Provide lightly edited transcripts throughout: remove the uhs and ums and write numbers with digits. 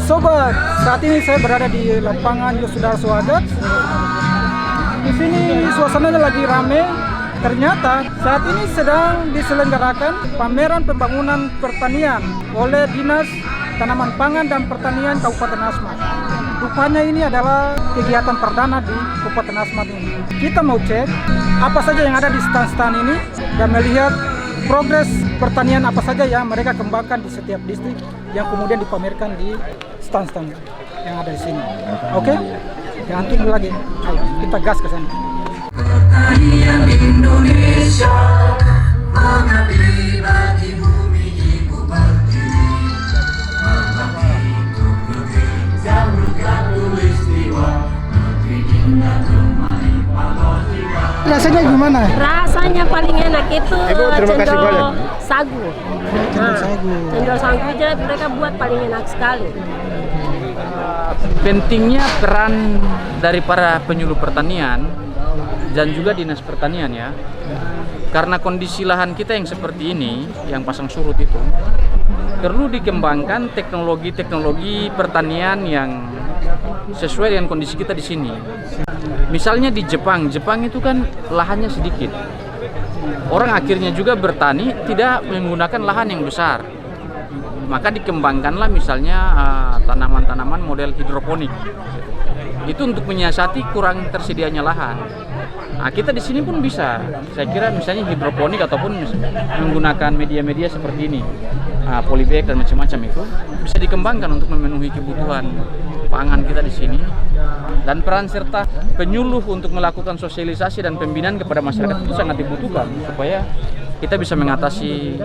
sobat, saat ini saya berada di lapangan Yosudarso Adat. Di sini suasananya lagi rame. Ternyata saat ini sedang diselenggarakan pameran pembangunan pertanian oleh Dinas Tanaman Pangan dan Pertanian Kabupaten Asmat. Rupanya ini adalah kegiatan perdana di Kabupaten Asmat ini. Kita mau cek apa saja yang ada di stand-stand ini dan melihat progres pertanian apa saja yang mereka kembangkan di setiap distrik yang kemudian dipamerkan di stand-stand yang ada di sini. Oke? Jangan tunggu lagi. Ayo, kita gas ke sana. Pertanian Indonesia mengabdi bagi bumi ibu pertiwi, berbakti untuk negeri yang berkatulistiwa, negeri indah bermain palostika. Rasanya gimana? Rasanya paling enak itu cendol sagu. Cendol sagu. Cendol sagu aja mereka buat paling enak sekali. Pentingnya peran dari para penyuluh pertanian dan juga dinas pertanian ya, karena kondisi lahan kita yang seperti ini, yang pasang surut itu, perlu dikembangkan teknologi pertanian yang sesuai dengan kondisi kita di sini. Misalnya di Jepang itu kan lahannya sedikit, orang akhirnya juga bertani tidak menggunakan lahan yang besar, maka dikembangkanlah misalnya tanaman-tanaman model hidroponik. Itu untuk menyiasati kurang tersedianya lahan. Nah, kita di sini pun bisa, saya kira misalnya hidroponik ataupun menggunakan media-media seperti ini, polybag dan macam-macam itu bisa dikembangkan untuk memenuhi kebutuhan pangan kita di sini. Dan peran serta penyuluh untuk melakukan sosialisasi dan pembinaan kepada masyarakat itu sangat dibutuhkan supaya kita bisa mengatasi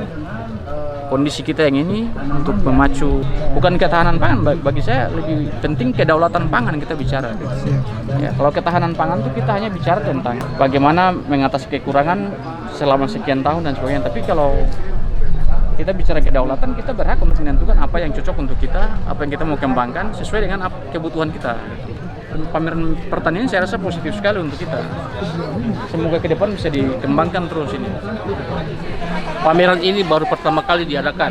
kondisi kita yang ini untuk memacu bukan ketahanan pangan, bagi saya lebih penting kedaulatan pangan kita bicara gitu. Ya, kalau ketahanan pangan itu kita hanya bicara tentang bagaimana mengatasi kekurangan selama sekian tahun dan sebagainya, tapi kalau kita bicara kedaulatan, kita berhak untuk menentukan apa yang cocok untuk kita, apa yang kita mau kembangkan sesuai dengan kebutuhan kita. Pameran pertanian saya rasa positif sekali untuk kita. Semoga ke depan bisa dikembangkan terus ini. Pameran ini baru pertama kali diadakan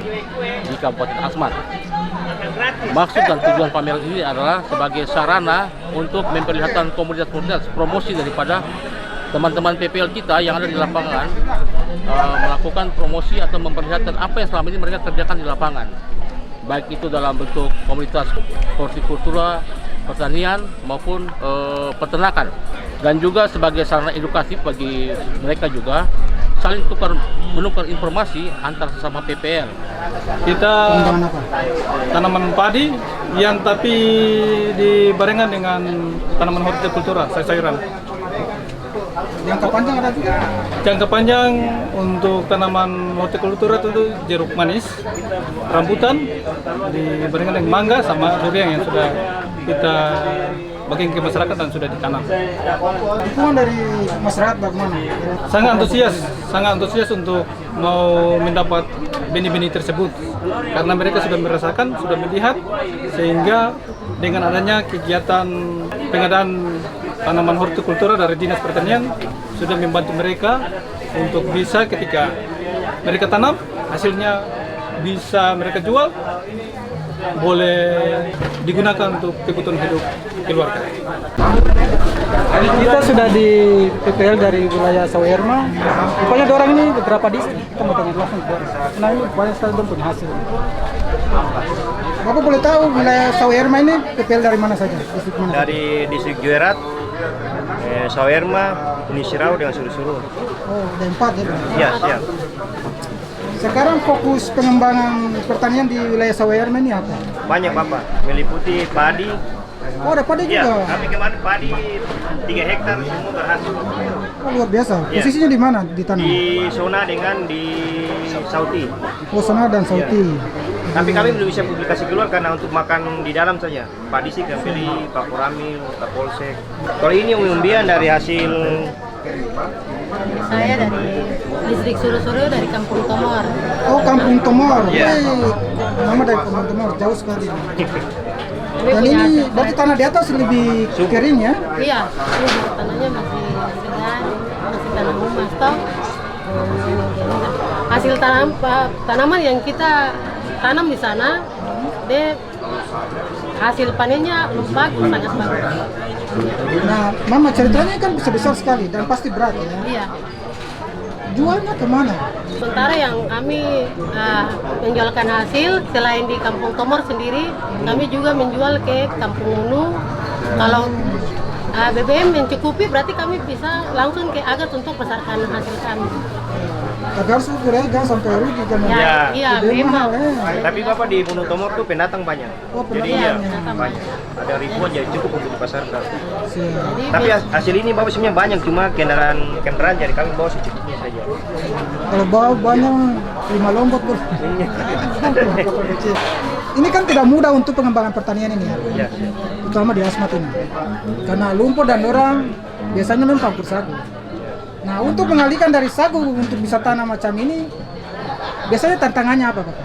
di Kabupaten Asmat. Maksud dan tujuan pameran ini adalah sebagai sarana untuk memperlihatkan komunitas-komunitas promosi daripada teman-teman PPL kita yang ada di lapangan, melakukan promosi atau memperlihatkan apa yang selama ini mereka kerjakan di lapangan, baik itu dalam bentuk komunitas hortikultura, pertanian maupun peternakan, dan juga sebagai sarana edukatif bagi mereka juga saling menukar informasi antar sesama PPL. Kita tanaman padi yang tapi dibarengan dengan tanaman hortikultura, sayur-sayuran. Jangka panjang ada juga. Jangka panjang untuk tanaman hortikultura itu jeruk manis, rambutan, dibarengan dengan mangga sama durian yang sudah kita bagian ke masyarakat dan sudah ditanam. Dukungan dari masyarakat bagaimana? Sangat antusias untuk mau mendapat benih-benih tersebut karena mereka sudah merasakan, sudah melihat, sehingga dengan adanya kegiatan pengadaan tanaman hortikultura dari Dinas Pertanian sudah membantu mereka untuk bisa ketika mereka tanam, hasilnya bisa mereka jual, boleh digunakan untuk kebutuhan hidup keluarga. Kita sudah di PPL dari wilayah Sawerma. Rupanya orang ini beberapa distrik, kita mau tanya langsung ke orang. Nah ini banyak sekali dong punya hasil. Bapak boleh tahu wilayah Sawerma ini PPL dari mana saja? Distrik mana? Dari distrik Juerat, Sawerma, Unisirau dengan Suru-Suru. Oh, ada 4 ya? Iya, siap. Sekarang fokus pengembangan pertanian di wilayah Sawerma ini apa? Banyak Bapak, meliputi padi. Oh, ada padi Iya, juga? kami kemarin padi 3 hektar semua berhasil. Oh, luar biasa. Iya. Posisinya di mana ditanam? Di Sona dengan di Sauti. Oh, Sona dan Sauti. Tapi kami belum bisa publikasi keluar karena untuk makan di dalam saja. Padi sih kami beli Pakuramil, Kapolsek. Kalau ini umumnya dari hasil. Saya dari distrik Suru-Suru dari Kampung Tomor. Oh, Kampung Tomor. Iya. Nama dari Kampung Tomor jauh sekali. Kami Dan punya ini asap. berarti tanah di atas lebih kering ya? Iya, tanahnya masih segar, masih tanam humus toh. Hasil tanaman yang kita tanam di sana, dia hasil panennya bagus, sangat bagus. Nah, Mama ceritanya kan besar sekali dan pasti berat ya. Iya. Jualnya kemana? Sementara yang kami menjualkan hasil selain di Kampung Tomor sendiri, kami juga menjual ke Kampung Unu. Kalau BBM mencukupi, berarti kami bisa langsung ke Agat untuk pasarkan hasil kami. Tapi harus jangan sampai rugi kan? Iya, memang. Tapi Bapak di Gunung Tomor tuh pendatang banyak. Oh, Jadi pendatang. ya Pendatang banyak. Ada ribuan jadi cukup untuk dipasarkan. Jadi Tapi hasil ini Bapak sebenarnya banyak, cuma kendaraan jadi kami bawa secukupnya saja. Kalau bawa banyak 5 lombok bro. Ini kan tidak mudah untuk pengembangan pertanian ini ya. Ya. Terutama di Asmat ini. Karena lumpur dan orang biasanya memang campur sagu. Nah, untuk mengalihkan dari sagu untuk bisa tanam macam ini, biasanya tantangannya apa, Pak?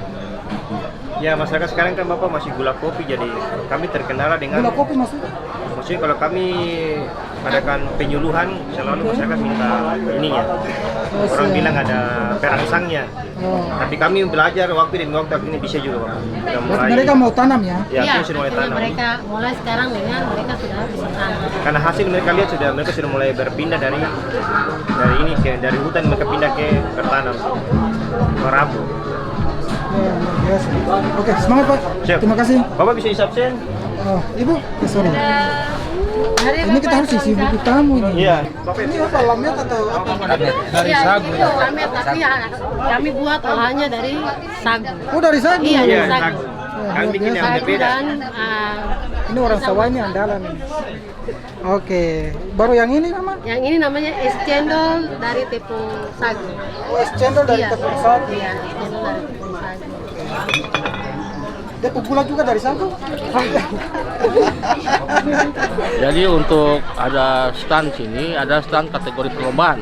Ya, masyarakat sekarang kan Bapak masih gula kopi, jadi kami terkendala dengan Gula kopi maksudnya? maksudnya kalau kami adakan penyuluhan, selalu masyarakat minta ininya. Orang bilang ada perangsangnya. Oh. Tapi kami belajar waktu demi waktu ini bisa juga, Bapak. Sudah Berarti mereka mau tanam ya? ya, iya, kami sudah mulai tanam. mereka mulai sekarang dengan mereka sudah bisa tanam. Karena hasil mereka lihat mereka sudah mulai berpindah dari ini dari hutan mereka pindah ke bertanam. Merabu. Ya, luar biasa. Oke, semangat Pak. Siap. Terima kasih. Bapak bisa isi absen? Oh, Ibu, sorry. Ini kita harus isi buku tamu ini. Iya. Ini apa, lamnya atau apa? Dari sagu. Itu kami, tapi kami buat olahannya dari sagu. Oh, dari sagu? Iya, Iya, dari sagu. sagu. Kami bikin yang Sagu berbeda. dan Ini orang sawah ini andalan ini. Oke, baru yang ini Mama? yang ini namanya es cendol dari tepung sagu. Oh, es cendol dari Iya. tepung sagu. Iya, es cendol dari tepung sagu. Tepung gula juga dari sagu? Jadi untuk ada stand sini, ada stand kategori perlombaan.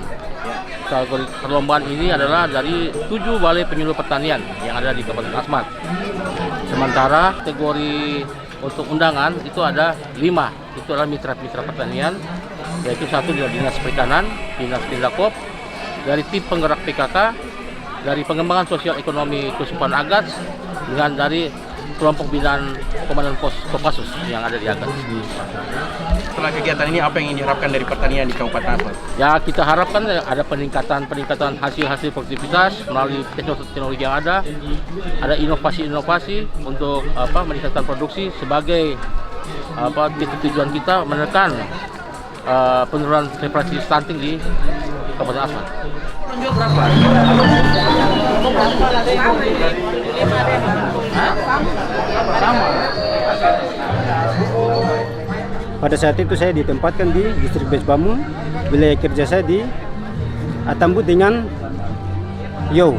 Kategori perlombaan ini adalah dari 7 balai penyuluh pertanian yang ada di Kabupaten Asmat. Sementara kategori untuk undangan itu ada 5. Itu adalah mitra-mitra pertanian, yaitu 1 dari Dinas Perikanan, Dinas Pindakop, dari tim penggerak PKK, dari pengembangan sosial ekonomi Kesupan Agats, dengan dari kelompok binaan Komandan Pos Kopassus yang ada di Agats. Setelah kegiatan ini apa yang ingin diharapkan dari pertanian di Kabupaten Asmat? Ya, kita harapkan ada peningkatan hasil-hasil produktivitas melalui teknologi yang ada inovasi-inovasi untuk meningkatkan produksi sebagai tujuan kita menekan penurunan populasi stunting di Kabupaten Asmat. Pada saat itu saya ditempatkan di distrik Besbamu, wilayah kerja saya di Atambu dengan Yo.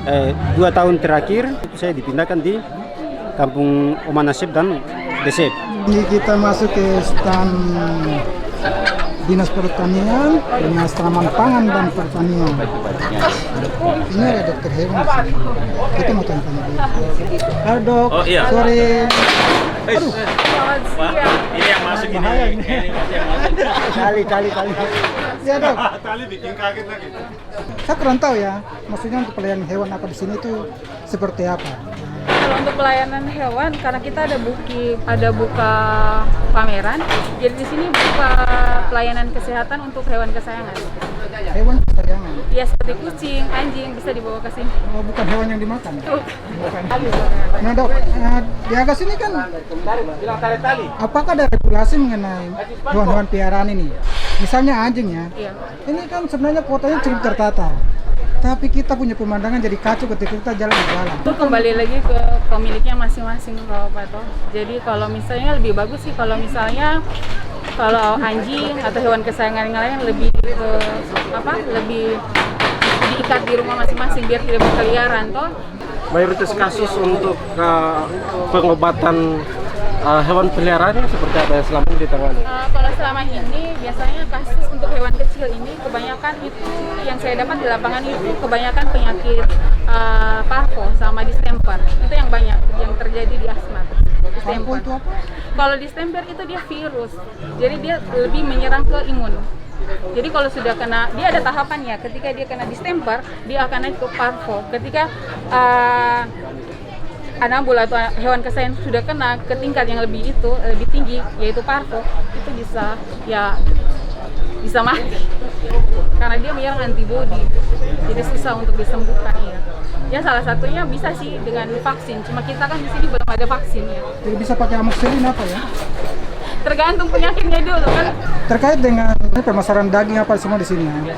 2 tahun terakhir saya dipindahkan di Kampung Omanasep dan Desep. Ini kita masuk ke stand Dinas Pertanian, Dinas Tanaman Pangan dan Pertanian. Ini ada dokter hewan di sini. Kita mau tanya-tanya dia. Halo dok, Oh, iya. sore. Aduh. Wah, ini yang masuk ini. Bahaya ini. Ini yang masuk. Kali. Ya dok, Tali bikin kaget lagi. saya kurang tahu ya. Maksudnya untuk pelayanan hewan apa di sini itu seperti apa? Kalau untuk pelayanan hewan, karena kita ada buka pameran, jadi di sini buka pelayanan kesehatan untuk hewan kesayangan. Hewan kesayangan. Ya seperti kucing, anjing bisa dibawa ke sini. Oh, bukan hewan yang dimakan. Bukan. Nah dok, di Agas ini kan apakah ada regulasi mengenai hewan-hewan peliharaan ini? Misalnya anjing ya, Iya. ini kan sebenarnya kotanya cukup tertata. Tapi kita punya pemandangan jadi kacau ketika kita jalan di jalan. Itu kembali lagi ke pemiliknya masing-masing kalau Pak Toh. Jadi kalau misalnya lebih bagus sih kalau misalnya kalau anjing atau hewan kesayangan yang lain lebih lebih diikat di rumah masing-masing biar tidak berkeliaran toh. Mayoritas kasus untuk pengobatan hewan peliharaan seperti apa yang selama ini ditangani? Kalau selama ini biasanya kasus untuk hewan kecil ini kebanyakan itu yang saya dapat di lapangan itu kebanyakan penyakit parvo sama distemper. Itu yang banyak yang terjadi di Asmat. Distemper. Itu apa? Kalau distemper itu dia virus. Jadi dia lebih menyerang ke imun. Jadi kalau sudah kena, dia ada tahapannya. Ketika dia kena distemper, dia akan naik ke parvo. Ketika anabul atau hewan kesayangan sudah kena ke tingkat yang lebih tinggi, yaitu parvo, itu bisa mati karena dia menyerang antibodi, jadi susah untuk disembuhkan ya. Ya salah satunya bisa sih dengan vaksin, cuma kita kan di sini belum ada vaksin ya. Jadi bisa pakai amoxicillin apa ya? Tergantung penyakitnya dulu kan. Terkait dengan pemasaran daging apa semua di sini ya?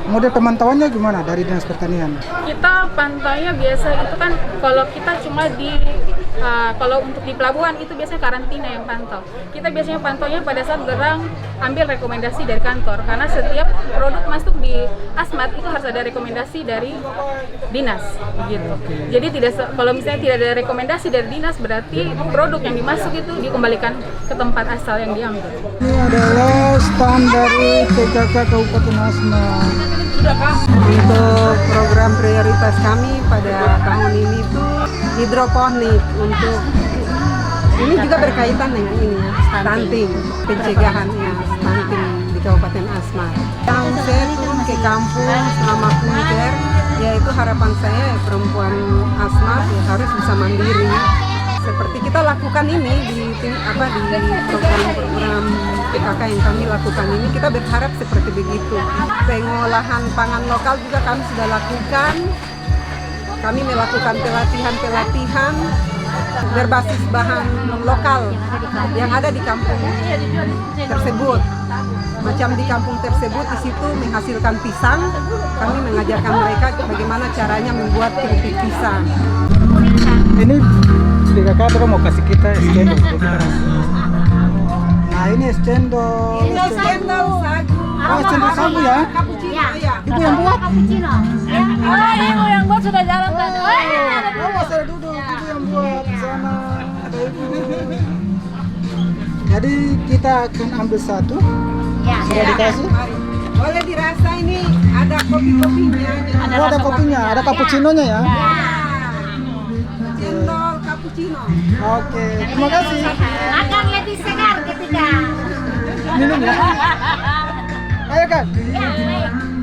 Model pemantauannya gimana dari Dinas Pertanian? Kita pantaunya biasa itu kan kalau kita cuma kalau untuk di pelabuhan itu biasanya karantina yang pantau. Kita biasanya pantaunya pada saat gerang ambil rekomendasi dari kantor, karena setiap produk masuk di Asmat itu harus ada rekomendasi dari dinas begitu. Jadi kalau misalnya tidak ada rekomendasi dari dinas, berarti produk yang dimasuk itu dikembalikan ke tempat asal yang diambil. Ini adalah stand dari PKK Kabupaten Asmat. Untuk program prioritas kami pada tahun ini tuh hidroponik. Untuk ini juga berkaitan dengan ini ya, stunting, pencegahan ya stunting di Kabupaten Asmat. Yang saya turun ke kampung selama kunker, yaitu harapan saya perempuan Asmat ya harus bisa mandiri. Seperti kita lakukan ini di program-program PKK yang kami lakukan ini, kita berharap seperti begitu. Pengolahan pangan lokal juga kami sudah lakukan. Kami melakukan pelatihan berbasis bahan lokal yang ada di kampung tersebut. Macam di kampung tersebut di situ menghasilkan pisang, kami mengajarkan mereka bagaimana caranya membuat keripik pisang. Ini PKK mau kasih kita es cendol untuk kita rasa. Nah ini es cendol. Ini es cendol sagu. Oh, es cendol sagu ya? Cappuccino ya. Ibu yang buat? Cappuccino. Ibu yang buat sudah jalan kan? Oh, saya duduk. Ibu yang buat di sana. Ada ibu. Jadi kita akan ambil satu. Ya. Sudah dikasih? Boleh dirasa, ini ada kopi-kopinya. Oh, ada kopinya, ada cappuccino-nya ya? Cendol cappuccino. Oke, terima kasih. Akan lebih segar ketika Minum ya. Ayo Kak. ya, baik.